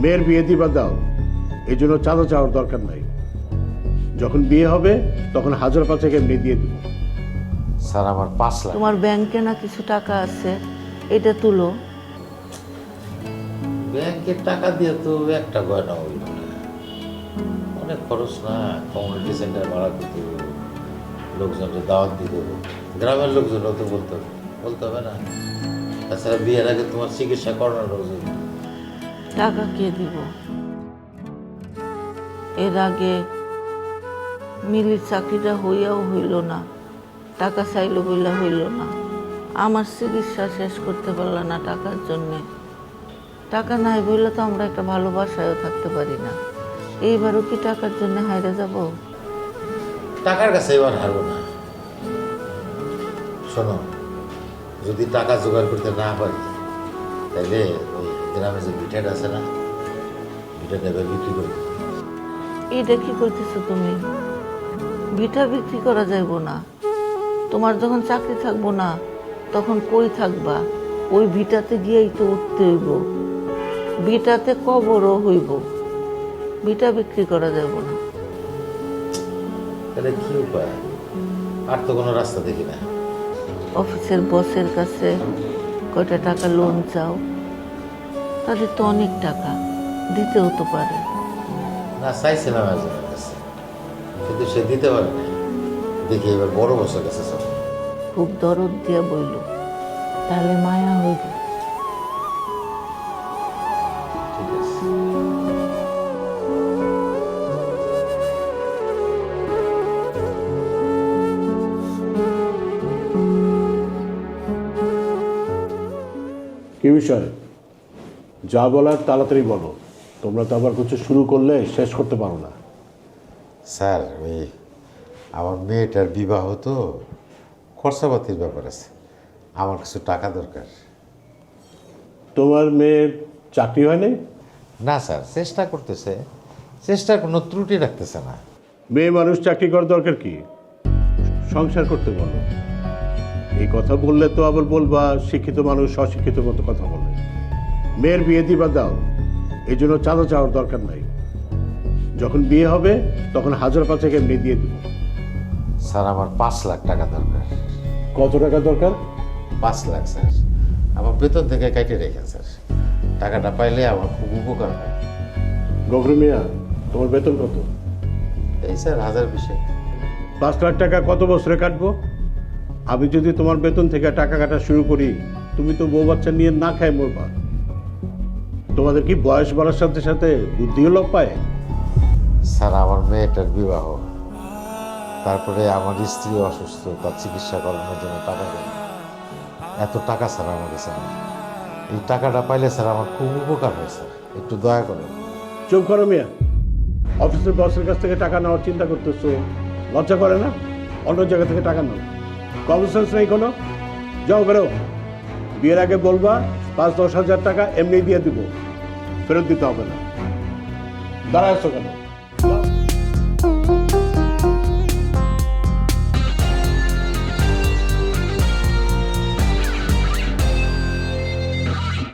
মেয়ের বিয়ে দিবা দাও, এই জন্য চাঁদা চাওয়ার দরকার নাই। যখন বিয়ে হবে তখন 1000-5 এমনি দিয়ে দিব। স্যার আমার 5 লাখ। তোমার ব্যাংকে না কিছু টাকা আছে, এটা তুলো। ব্যাংকের টাকা দিয়ে তো একটা গয়না হইল না, অনেক খরচ না। কমিউনিটি সেন্টার ভাড়া দিতে হবে, লোকজনকে দাওয়াত দিতে হবে, গ্রামের লোকজনও তো বলতে হবে না। তাছাড়া বিয়ের আগে তোমার চিকিৎসা করানোর জন্য টাকা কে দিব? এর আগে মিলির চাকরিটা হইয়াও হইল না, টাকা চাইলো বইলা হইল না। আমার চিকিৎসা শেষ করতে পারল না টাকার জন্যে। টাকা নাই বইলে তো আমরা একটা ভালোবাসায়ও থাকতে পারি না। এইবারও কি টাকার জন্য হাইরে যাব? টাকার কাছে এবার হারবো না। শোনো, যদি টাকা জোগাড় করতে না পারি তাহলে ওই গ্রামে যে ভিটাটা আছে না, ভিটাটা এবার বিক্রি করে দেবো। এইটা কি করতেছো তুমি? ভিটা বিক্রি করা যাইব না। তোমার যখন চাকরি থাকবো না তখন কই থাকবা? ওই ভিটাতে গিয়েই তো উঠতে হইব, ভিটাতে কবরও হইব। ভিটা বিক্রি করা যাব না। তাহলে কি উপায়? আর তো কোনো রাস্তা দেখি না। অফিসের বসের কাছে কয়টা টাকা লোন চাও, তাদের তো অনেক টাকা, দিতেও তো পারে। না, চাইছিলাম একজনের কাছে, কিন্তু সে দিতে পারে না। দেখি এবার বড় বসের কাছে সব। খুব দরদ দিয়া বইল, তাহলে মায়া হইব। ঠিক আছে। কি বিষয়? যা বলার তাড়াতাড়ি বলো, তোমরা তো আবার কিছু শুরু করলে শেষ করতে পারো না। স্যার, ওই আমার মেয়েটার বিবাহ তো, খরচাপাতির ব্যাপার আছে, আমার কিছু টাকা দরকার। তোমার মেয়ের চাকরি হয়নি? না স্যার, চেষ্টা করতেছে, চেষ্টার কোনো ত্রুটি রাখতেছে না। মেয়ে মানুষ চাকরি করার দরকার কি? সংসার করতে বলো। এই কথা বললে তো আবার বলবা শিক্ষিত মানুষ অশিক্ষিত মতো কথা বলে। মেয়ের বিয়ে দিবা দাও, এই জন্য চাঁদা চাওয়ার দরকার নাই। যখন বিয়ে হবে তখন 1000-5 এমনি দিয়ে দিব। স্যার আমার 5 লাখ টাকা দরকার। কত টাকা দরকার? 5 লাখ স্যার, আমার বেতন থেকে কেটে রেখেন স্যার। টাকাটা পাইলে আমার খুব উপকার হয়। গফর মিয়া, তোমার বেতন কত? এই স্যার 1020। 5 লাখ টাকা কত বছরে কাটবো? আমি যদি তোমার বেতন থেকে টাকা কাটা শুরু করি, তুমি তো বউ বাচ্চা নিয়ে না খায় মরবা। তোমাদের কি বয়স বাড়ার সাথে সাথে বুদ্ধিও লোপ পায়? স্যার আমার মেয়েটার বিবাহ, তারপরে আমার স্ত্রী অসুস্থ, তার চিকিৎসা করানোর জন্য টাকা দেয়। এত টাকা স্যার আমার কাছে নেই। এই টাকাটা পাইলে স্যার আমার খুব উপকার হয় স্যার, একটু দয়া করুন। চুপ করো মিয়া। অফিসের বসের কাছ থেকে টাকা নেওয়ার চিন্তা করতেছো, লজ্জা করে না? অন্য জায়গা থেকে টাকা নাও, কমন সেন্স নেই কোনো? যাও বেরো। বিয়ের আগে বলবা 5-10 হাজার টাকা এমনি দিয়ে দিব, ফেরত দিতে হবে না। দাঁড়ায় আছো কেন?